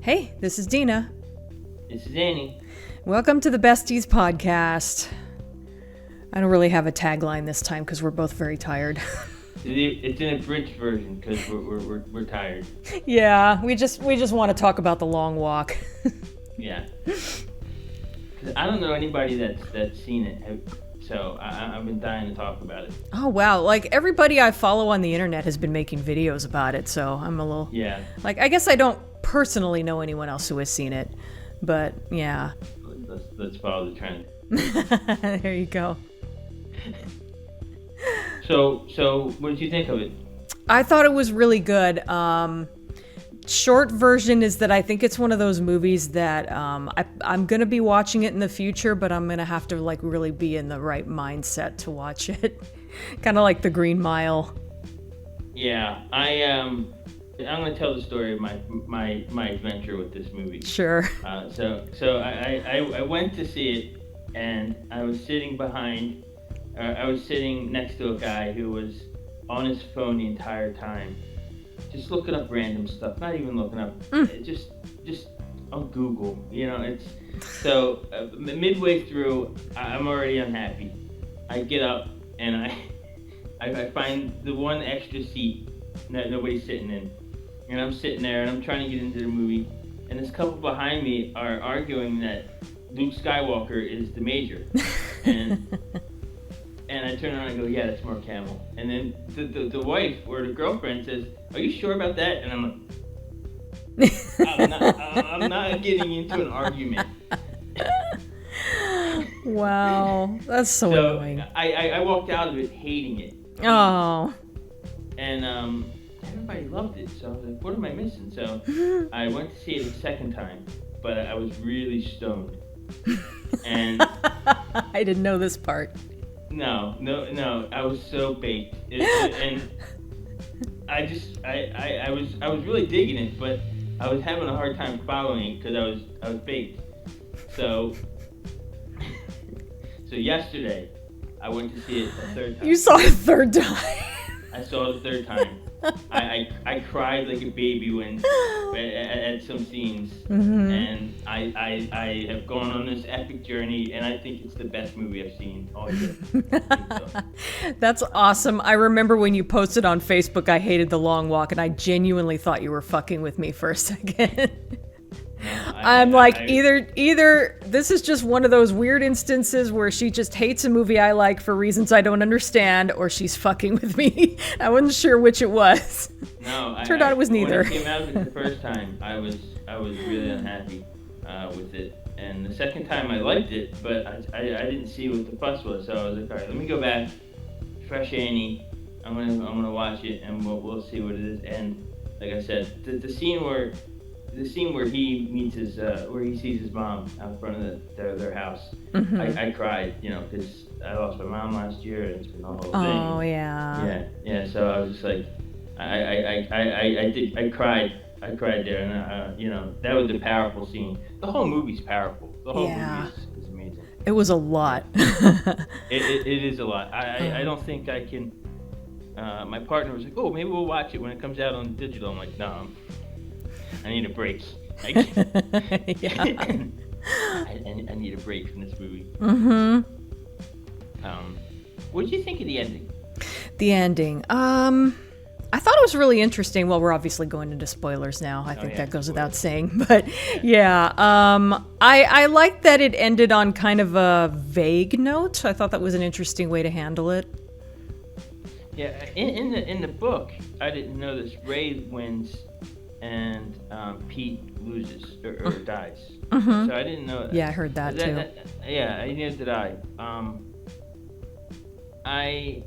Hey, this is Dina. This is Annie. Welcome to the Besties podcast. I don't really have a tagline this time because we're both very tired. It's in a bridge version because we're tired. Yeah, we just want to talk about the long walk. Yeah. 'Cause I don't know anybody that's seen it, so I've been dying to talk about it. Oh wow, like everybody I follow on the internet has been making videos about it, so I'm a little I guess I don't personally know anyone else who has seen it, but yeah. Let's follow the trend. There you go. So what did you think of it? I thought it was really good. Short version is that I think it's one of those movies that I'm gonna be watching it in the future, but I'm gonna have to really be in the right mindset to watch it. Kind of like The Green Mile. Yeah, I'm gonna tell the story of my adventure with this movie. Sure. So I went to see it, and I was sitting next to a guy who was on his phone the entire time, just looking up random stuff. Not even looking up, just on Google. It's so midway through, I'm already unhappy. I get up and I find the one extra seat that nobody's sitting in. And I'm sitting there and I'm trying to get into the movie, and this couple behind me are arguing that Luke Skywalker is the Major, and I turn around and go, yeah, that's Mark Hamill. And then the wife or the girlfriend says, are you sure about that? And I'm like, I'm not getting into an argument. Wow, that's so annoying. I walked out of it hating it. Oh. And everybody loved it, so I was like, what am I missing? So I went to see it a second time, but I was really stoned. And I didn't know this part. No, I was so baked. And I was really digging it, but I was having a hard time following it because I was baked. So yesterday I went to see it a third time. You saw it a third time. I saw it a third time. I cried like a baby at some scenes, and I have gone on this epic journey, and I think it's the best movie I've seen all year. That's awesome. I remember when you posted on Facebook, I hated the long walk, and I genuinely thought you were fucking with me for a second. Either this is just one of those weird instances where she just hates a movie I like for reasons I don't understand, or she's fucking with me. I wasn't sure which it was. No, turned out it was neither. When I came out of it the first time, I was really unhappy with it, and the second time I liked it, but I didn't see what the fuss was, so I was like, all right, let me go back, fresh Annie. I'm gonna watch it, and we'll see what it is. And like I said, the scene where he meets where he sees his mom out front of their house, I cried, because I lost my mom last year, and it's been the whole thing. Oh yeah. Yeah. So I was just like, I cried there, and that was a powerful scene. The whole movie's powerful. The whole movie is amazing. It was a lot. It is a lot. I don't think I can. My partner was like, oh, maybe we'll watch it when it comes out on digital. I'm like, no. I need a break. Yeah. I need a break from this movie. Mm-hmm. What did you think of the ending? The ending. I thought it was really interesting. Well, we're obviously going into spoilers now. I think that goes without saying. But yeah, I liked that it ended on kind of a vague note. I thought that was an interesting way to handle it. Yeah, in the book, I didn't know this. Ray wins, and Pete loses or dies. Mm-hmm. So I didn't know that. Yeah, I heard that too. Yeah, neither did I. I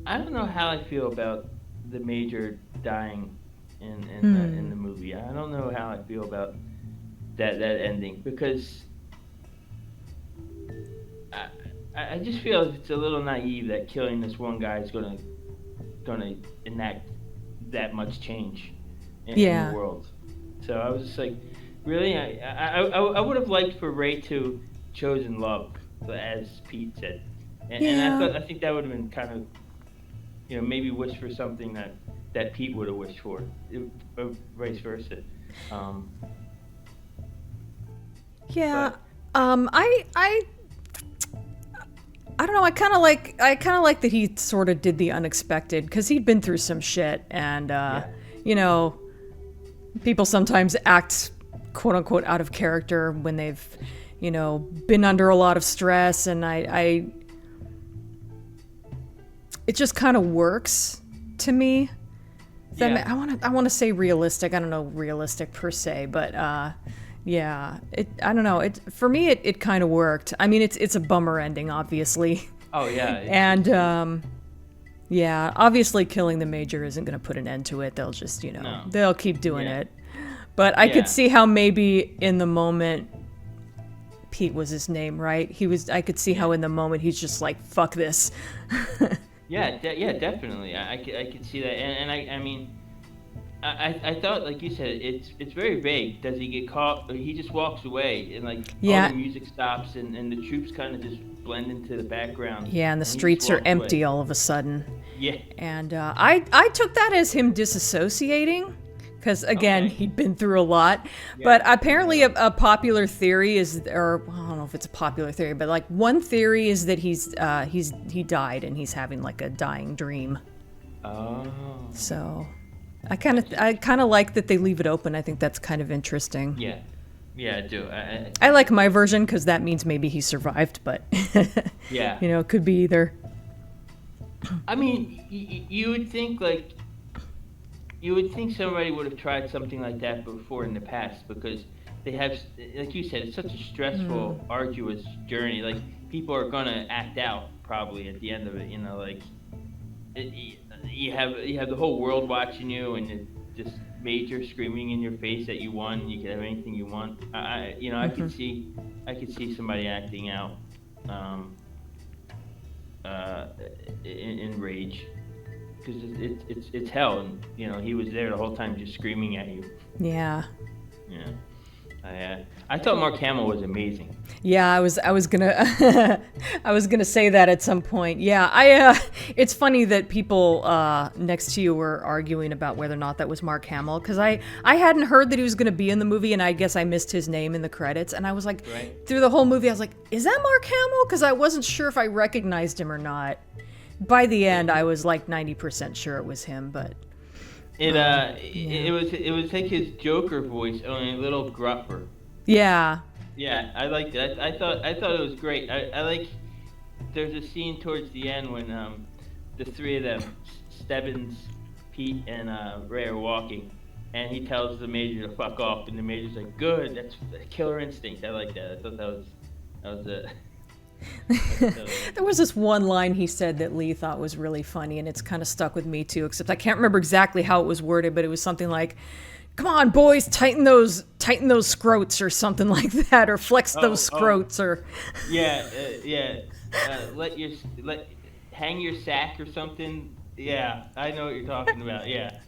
don't know how I feel about the Major dying in the movie. I don't know how I feel about that ending, because I just feel it's a little naive that killing this one guy is gonna enact that much change in the world. So I was just like, really? I would have liked for Ray to chosen love, as Pete said, and I think that would have been kind of, maybe wish for something that Pete would have wished for, or vice versa. Um, Yeah. but I don't know. I kind of like that he sort of did the unexpected because he'd been through some shit, and you know, people sometimes act quote unquote out of character when they've, you know, been under a lot of stress, and it just kind of works to me. I want to say realistic. I don't know realistic per se, but yeah, I don't know. For me, it kind of worked. I mean, it's a bummer ending, obviously. oh yeah, And yeah, obviously killing the major isn't going to put an end to it. They'll just, you know, No. they'll keep doing Yeah. it. But I Yeah. could see how maybe in the moment, Pete was his name, right? I could see how in the moment he's just like, fuck this. Yeah, definitely. I could see that, and I mean, I thought, like you said, it's very vague. Does he get caught? He just walks away, and like Yeah. all the music stops, and the troops kind of just blend into the background. Yeah, and the he just streets are walks empty away. all of a sudden. Yeah, And I took that as him disassociating, because again, Okay. he'd been through a lot. Yeah. But apparently, a popular theory is, or I don't know if it's a popular theory, but like one theory is that he died and he's having like a dying dream. Oh. So I kind of like that they leave it open. I think that's kind of interesting. Yeah. Yeah, I do. I like my version because that means maybe he survived, but Yeah. you know, it could be either. I mean, you would think somebody would have tried something like that before in the past, because they have, like you said, it's such a stressful, arduous journey. Like, people are gonna act out probably at the end of it. You know, like you have the whole world watching you, and it's just major screaming in your face that you won. You can have anything you want. I could see somebody acting out. In rage, because it's hell, and you know he was there the whole time just screaming at you. Yeah. Yeah, I thought Mark Hamill was amazing. Yeah, I was gonna I was gonna say that at some point. Yeah, it's funny that people next to you were arguing about whether or not that was Mark Hamill, because I hadn't heard that he was gonna be in the movie, and I guess I missed his name in the credits, and I was like, Right. through the whole movie I was like, is that Mark Hamill? Because I wasn't sure if I recognized him or not. By the end, I was like 90% sure it was him, but It was like his Joker voice, only a little gruffer. yeah. Yeah, I liked it. I thought it was great. I like. There's a scene towards the end when the three of them, Stebbins, Pete, and Ray, are walking, and he tells the major to fuck off, and the major's like, "Good, that's killer instinct." I like that. I thought that was a. There was this one line he said that Lee thought was really funny, and it's kind of stuck with me too, except I can't remember exactly how it was worded, but it was something like, "Come on, boys, tighten those scrotes," or something like that, or flex those scrotes, or Yeah. Hang your sack or something. Yeah, I know what you're talking about. Yeah.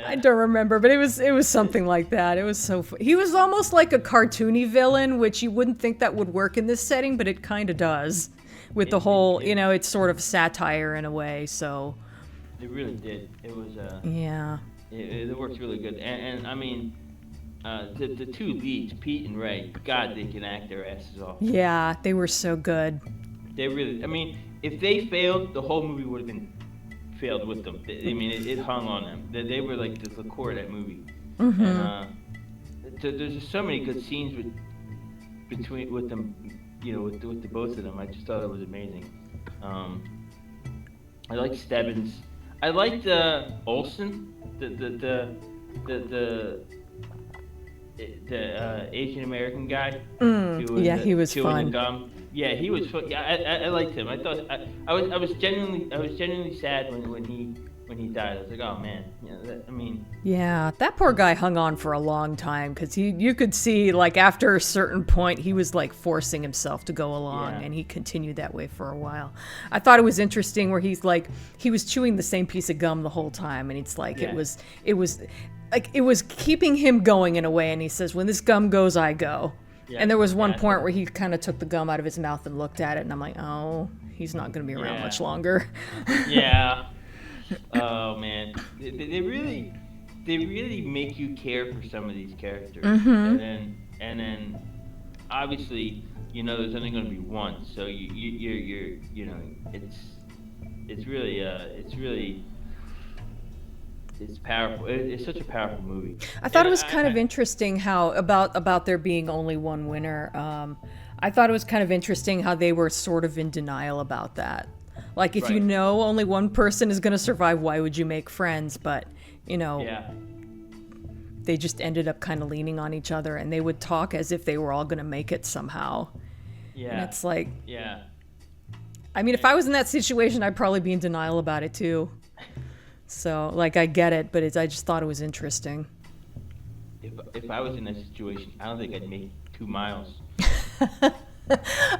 I don't remember, but it was something like that. It was so he was almost like a cartoony villain, which you wouldn't think that would work in this setting, but it kind of does, with the whole, you know, it's sort of satire in a way. So It really did. It was. yeah. It works really good, and I mean, the two leads, Pete and Ray, God, they can act their asses off. Yeah, they were so good. They really. I mean, if they failed, the whole movie would have been failed with them. I mean, it hung on them. They were like the core of that movie. Mm-hmm. And there's just so many good scenes with them, you know, with the both of them. I just thought it was amazing. I liked Stebbins. I liked Olsen, the Asian American guy. Yeah, he was chewing fun. the gum. Yeah, he was fun. Yeah, I liked him. I thought I was genuinely sad when he died. I was like, oh man. I mean. Yeah, that poor guy hung on for a long time, because you could see, like, after a certain point he was like forcing himself to go along, Yeah. and he continued that way for a while. I thought it was interesting where he was chewing the same piece of gum the whole time, and it's like Yeah. it was keeping him going in a way, and he says, when this gum goes, I go. Yeah. And there was one Yeah, point where he kind of took the gum out of his mouth and looked at it, and I'm like, oh, he's not going to be around Yeah. much longer. Yeah. Oh man, they really. they really make you care for some of these characters, Mm-hmm. and then obviously there's only going to be one, so you're it's really it's powerful. It's such a powerful movie, I thought and it was kind of interesting how about there being only one winner. I thought it was kind of interesting how they were sort of in denial about that. Like, if you right, know only one person is going to survive, why would you make friends? But yeah, they just ended up kind of leaning on each other, and they would talk as if they were all going to make it somehow. And yeah, it's like, yeah. I mean, if I was in that situation, I'd probably be in denial about it too. So, like, I get it, but I just thought it was interesting. If I was in that situation, I don't think I'd make 2 miles.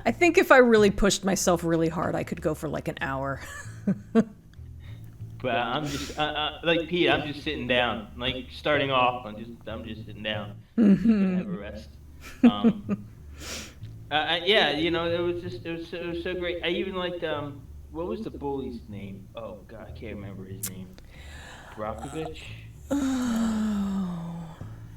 I think if I really pushed myself really hard, I could go for like an hour. But I'm just like Pete. I'm just sitting down. Like starting off, I'm just sitting down. Just gonna have a rest. Yeah, it was so great. I even liked what was the bully's name? Oh God, I can't remember his name. Brockovich.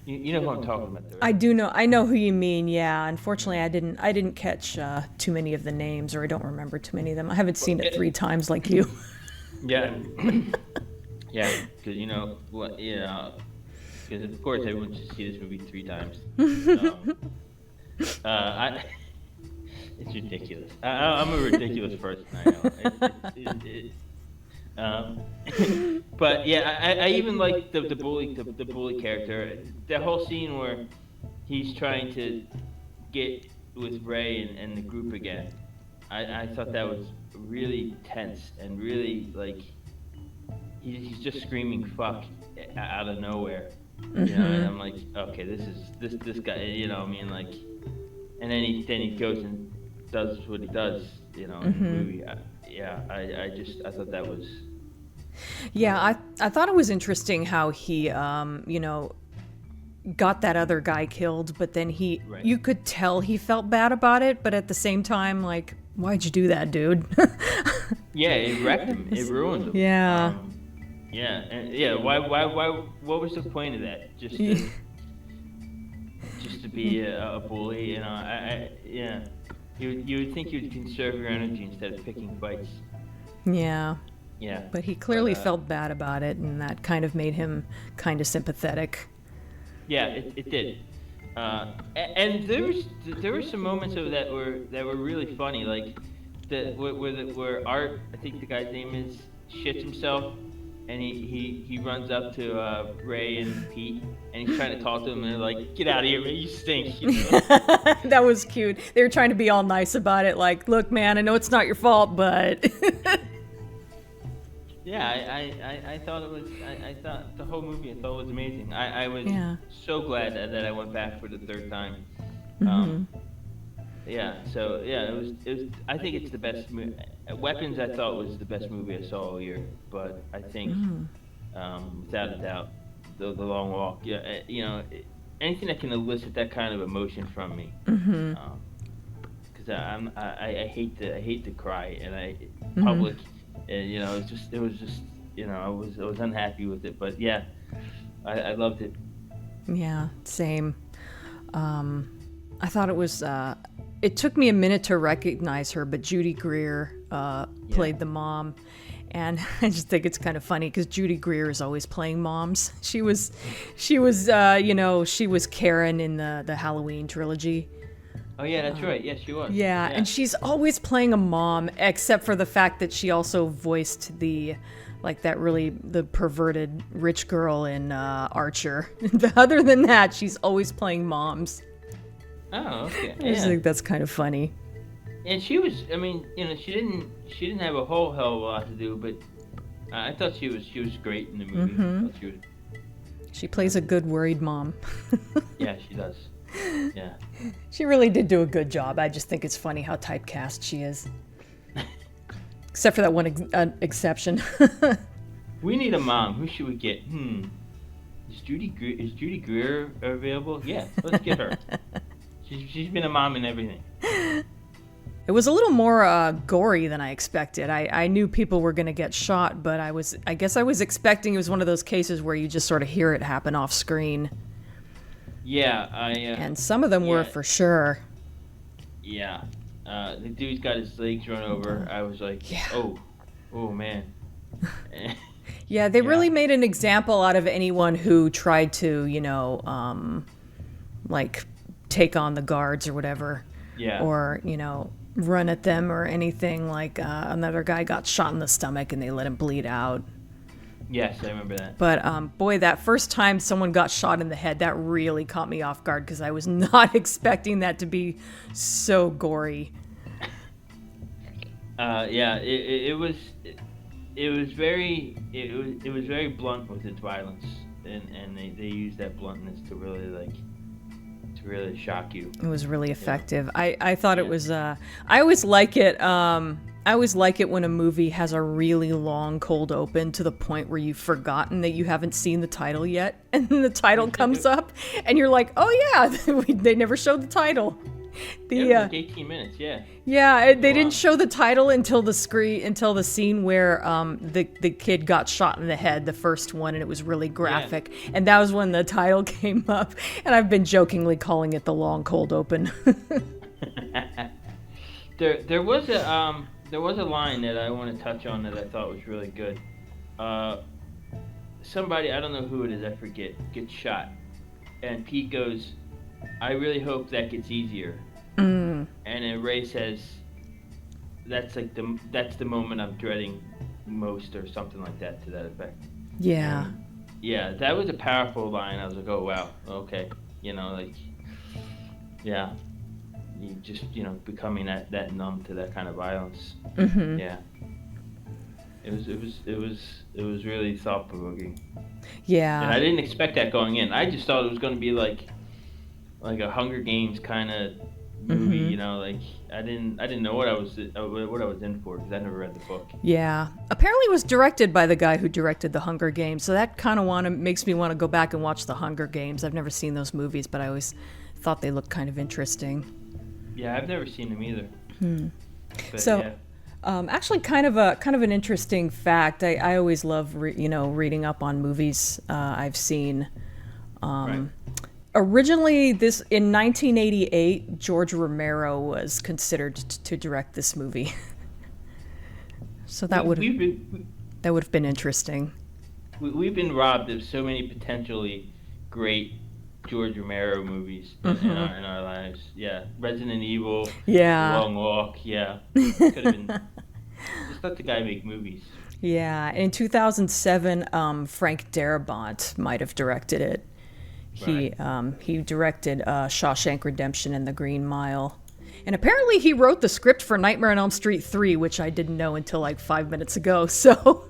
You know who I'm talking about, though, I right? do know. I know who you mean. Yeah. Unfortunately, I didn't catch too many of the names, or I don't remember too many of them. I haven't seen it 3 times like you. Yeah, yeah, because what? Yeah, because of course everyone should see this movie 3 times. I, it's ridiculous. I'm a ridiculous person. I know. But yeah, I even like the bully character. The whole scene where he's trying to get with Ray and the group again. I thought that was really tense and really like he's just screaming "fuck" out of nowhere, and I'm like, okay, this guy, I mean, like, and then he goes and does what he does, in the movie. I thought that was. Yeah, I thought it was interesting how he got that other guy killed, but then Right. you could tell he felt bad about it, but at the same time, like, why'd you do that, dude? Yeah, it wrecked him. It ruined him. Yeah. Yeah, and yeah. Why? What was the point of that? Just to be a bully, yeah. You would think you'd conserve your energy instead of picking fights. Yeah. Yeah. But he clearly But, felt bad about it, and that kind of made him kind of sympathetic. Yeah, it did. And there were some moments of that were really funny, like where Art, I think the guy's name is, shits himself, and he runs up to Ray and Pete, and he's trying to talk to them, and they're like, "Get out of here, man! You stink!" That was cute. They were trying to be all nice about it, like, look, man, I know it's not your fault, but. Yeah, I thought it was. I thought the whole movie, I thought was amazing. I was so glad that I went back for the third time. Yeah, so yeah, it was. I think it's the best movie. Weapons, I thought, was the best movie I saw all year, but I think, without a doubt, the Long Walk. Yeah, anything that can elicit that kind of emotion from me. Because I hate to cry, and public. And it was just I was unhappy with it, but yeah, I loved it. Yeah, same. I thought it was. It took me a minute to recognize her, but Judy Greer played the mom, and I just think it's kind of funny because Judy Greer is always playing moms. She was Karen in the Halloween trilogy. Oh yeah, that's right. Yeah, she was. Yeah, and she's always playing a mom, except for the fact that she also voiced the perverted rich girl in Archer. Other than that, she's always playing moms. Oh, okay. I just think that's kind of funny. And she was. I mean, she didn't have a whole hell of a lot to do, but I thought she was great in the movie. I thought she plays a good worried mom. Yeah, she does. Yeah. She really did do a good job. I just think it's funny how typecast she is. Except for that one exception. We need a mom. Who should we get? Is Judy Greer available? Yeah, let's get her. She's been a mom in everything. It was a little more gory than I expected. I knew people were going to get shot, but I guess I was expecting it was one of those cases where you just sort of hear it happen off screen. Yeah, and some of them were for sure. Yeah. The dude's got his legs run over. I was like, oh man. Yeah, they really made an example out of anyone who tried to, you know, like take on the guards or whatever. Yeah. Or, you know, run at them or anything. Like another guy got shot in the stomach and they let him bleed out. Yes, I remember that. But boy, that first time someone got shot in the head, that really caught me off guard because I was not expecting that to be so gory. Yeah, it was very blunt with its violence, and they used that bluntness to really shock you. It was really effective. I thought it was. I always like it. I always like it when a movie has a really long cold open to the point where you've forgotten that you haven't seen the title yet, and then the title comes up, and you're like, "Oh yeah, they never showed the title." It was like 18 minutes, yeah. Yeah, they didn't show the title until the scene where the kid got shot in the head, the first one, and it was really graphic. Yeah. And that was when the title came up, and I've been jokingly calling it the long cold open. There was a line that I want to touch on that I thought was really good. Somebody, I don't know who it is, I forget, gets shot, and Pete goes, "I really hope that gets easier." And then Ray says, that's the moment I'm dreading most," or something like that, to that effect. Yeah. Yeah, that was a powerful line. I was like, oh wow, okay. You know, like, yeah. You just, you know, becoming that numb to that kind of violence. Mm-hmm. Yeah. It was really thought provoking. Yeah. And I didn't expect that going in. I just thought it was going to be like a Hunger Games kind of movie, you know, like I didn't know what I was in for because I never read the book. Yeah. Apparently it was directed by the guy who directed the Hunger Games, so that kind of makes me want to go back and watch the Hunger Games. I've never seen those movies, but I always thought they looked kind of interesting. Yeah, I've never seen them either. But, so, yeah. Actually, kind of an interesting fact. I always love reading up on movies I've seen. Right. Originally, in 1988, George Romero was considered to direct this movie. So that would have been interesting. We've been robbed of so many potentially great George Romero movies in our lives. Yeah, Resident Evil. Yeah. Long Walk. Yeah, could have been. Just let the guy make movies. Yeah, in 2007, Frank Darabont might have directed it. He directed Shawshank Redemption and The Green Mile. And apparently he wrote the script for Nightmare on Elm Street 3, which I didn't know until like 5 minutes ago, so...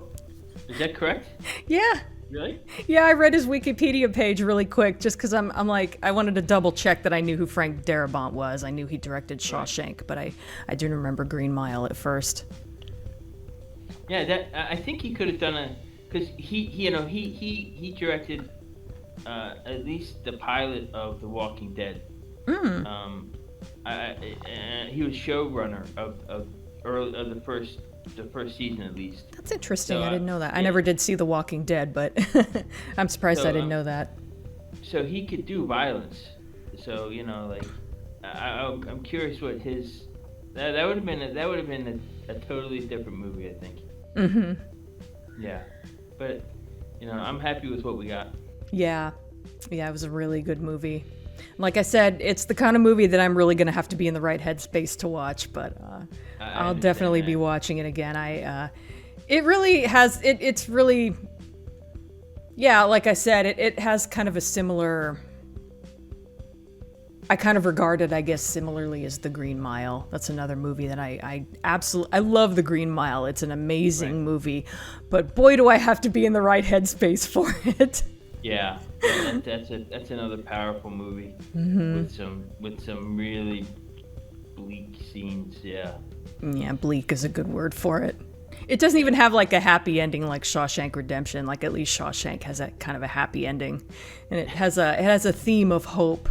Is that correct? Yeah. Really? Yeah, I read his Wikipedia page really quick just because I'm like, I wanted to double check that I knew who Frank Darabont was. I knew he directed Shawshank, but I didn't remember Green Mile at first. Yeah, I think he could have done because he directed at least the pilot of The Walking Dead. He was showrunner of the first season at least. That's interesting. I didn't know that. I never did see The Walking Dead, but I'm surprised I didn't know that. So he could do violence. So like I'm curious what his that would have been a totally different movie, I think. Mm-hmm. Yeah, but I'm happy with what we got. Yeah, it was a really good movie. Like I said, it's the kind of movie that I'm really going to have to be in the right headspace to watch, but I'll definitely be watching it again. It really has, it's really, yeah, like I said, it has kind of a similar, I kind of regard it, I guess, similarly as The Green Mile. That's another movie that I love The Green Mile. It's an amazing movie, but boy, do I have to be in the right headspace for it. Yeah, that's another powerful movie with some really bleak scenes. Yeah, bleak is a good word for it. It doesn't even have like a happy ending like Shawshank Redemption. Like at least Shawshank has a kind of a happy ending, and it has a theme of hope.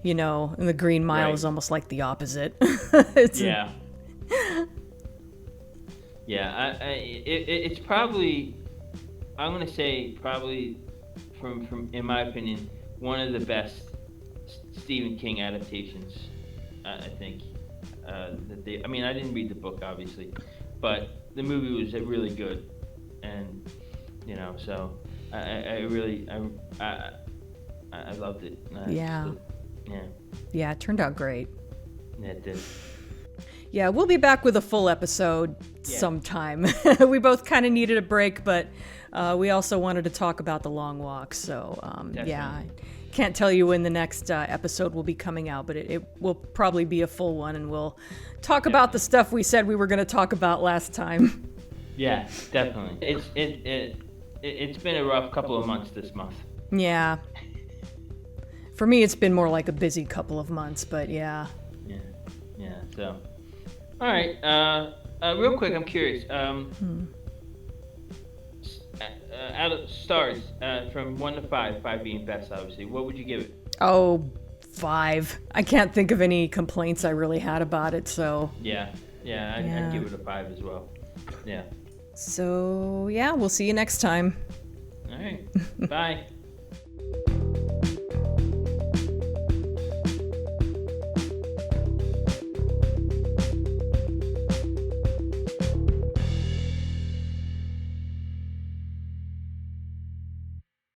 And The Green Mile is almost like the opposite. Yeah, it's probably, I'm gonna say probably, from in my opinion, one of the best Stephen King adaptations. I think that they. I mean, I didn't read the book obviously, but the movie was really good, and so I really I loved it. Yeah. Yeah. Yeah, it turned out great. Yeah, it did. Yeah, we'll be back with a full episode sometime. We both kind of needed a break, but we also wanted to talk about the long walk. So, yeah, I can't tell you when the next episode will be coming out, but it will probably be a full one, and we'll talk about the stuff we said we were going to talk about last time. Yeah, definitely. It's been a rough couple of months this month. Yeah. For me, it's been more like a busy couple of months, but yeah. Yeah. So, all right. Real quick, I'm curious. Out of stars, from 1 to 5, 5 being best, obviously, what would you give it? Oh, 5. I can't think of any complaints I really had about it, so. Yeah. I'd give it a 5 as well. Yeah. So, yeah, we'll see you next time. All right. Bye.